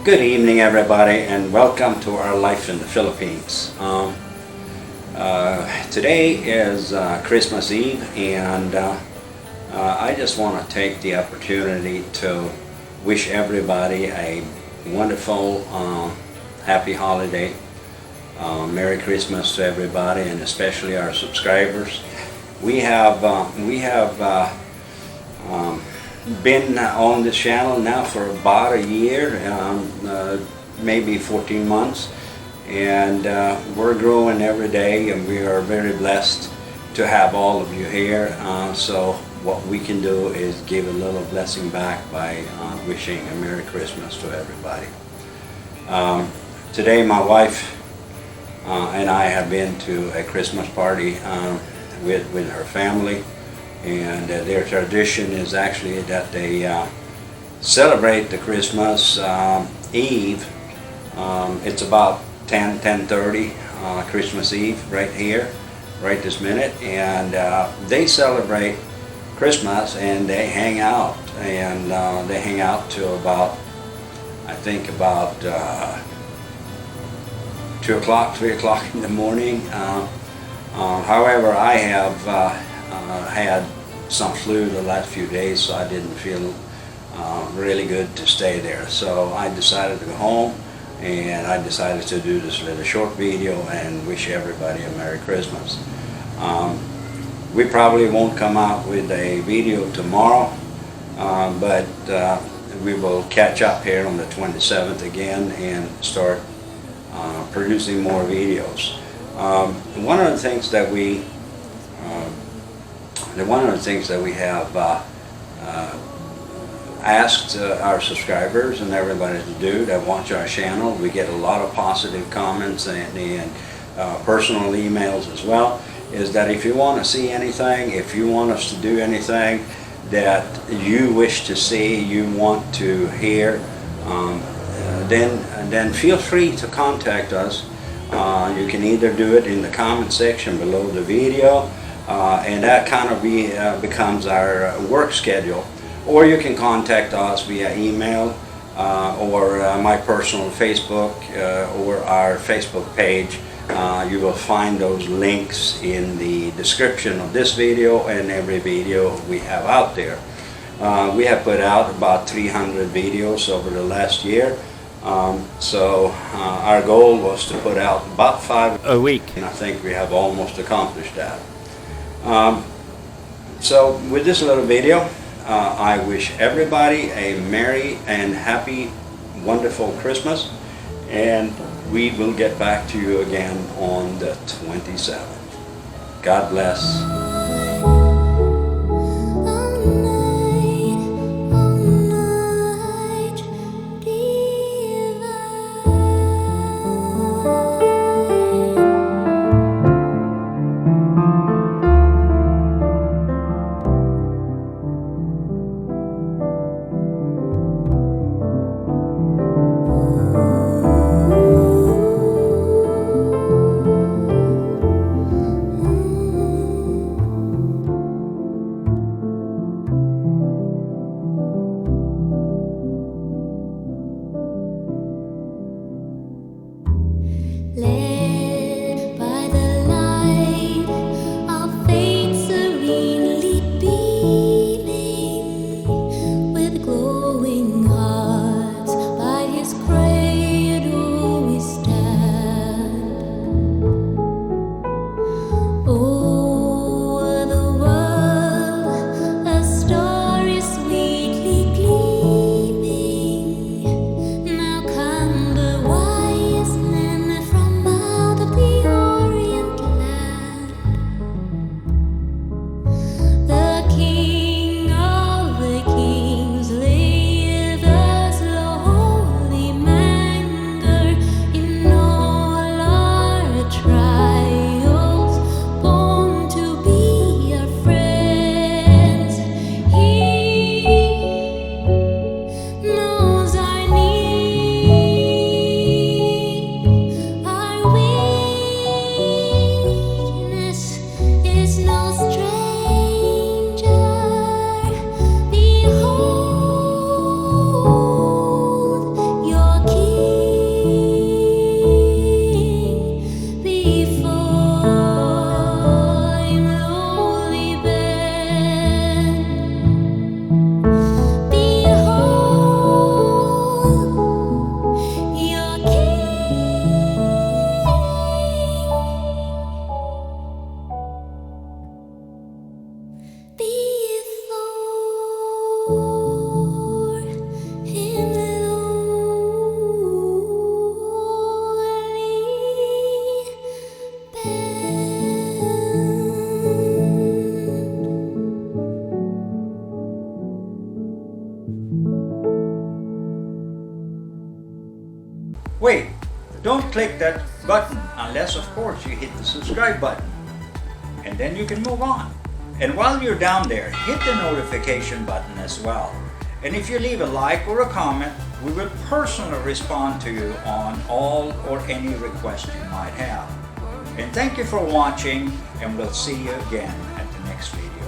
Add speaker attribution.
Speaker 1: Good evening, everybody, and welcome to our life in the Philippines. Today is Christmas Eve, and I just want to take the opportunity to wish everybody a wonderful, happy holiday. Merry Christmas to everybody, and especially our subscribers. We have been on this channel now for about a year, maybe 14 months, and we're growing every day, and we are very blessed to have all of you here. So what we can do is give a little blessing back by wishing a Merry Christmas to everybody. Today my wife and I have been to a Christmas party with her family. And their tradition is actually that they celebrate the Christmas Eve. It's about 10:30 Christmas Eve right here, right this minute, and they celebrate Christmas and they hang out, and they hang out till about, I think about 2 o'clock, 3 o'clock in the morning. However, I have had some flu the last few days, so I didn't feel really good to stay there. So I decided to go home, and I decided to do this little short video and wish everybody a Merry Christmas. We probably won't come out with a video tomorrow, but we will catch up here on the 27th again and start producing more videos. One of the things that we have asked our subscribers and everybody to do that watch our channel, we get a lot of positive comments and personal emails as well, is that if you want to see anything, if you want us to do anything that you wish to see, you want to hear, then feel free to contact us. You can either do it in the comment section below the video, and that kind of becomes our work schedule, or you can contact us via email or my personal Facebook or our Facebook page. You will find those links in the description of this video and every video we have out there. We have put out about 300 videos over the last year. So our goal was to put out about 5 a week, and I think we have almost accomplished that. So with this little video, I wish everybody a merry and happy, wonderful Christmas, and we will get back to you again on the 27th. God bless.
Speaker 2: Wait, don't click that button unless of course you hit the subscribe button. And then you can move on. And while you're down there, hit the notification button as well. And if you leave a like or a comment, we will personally respond to you on all or any request you might have. And thank you for watching, and we'll see you again at the next video.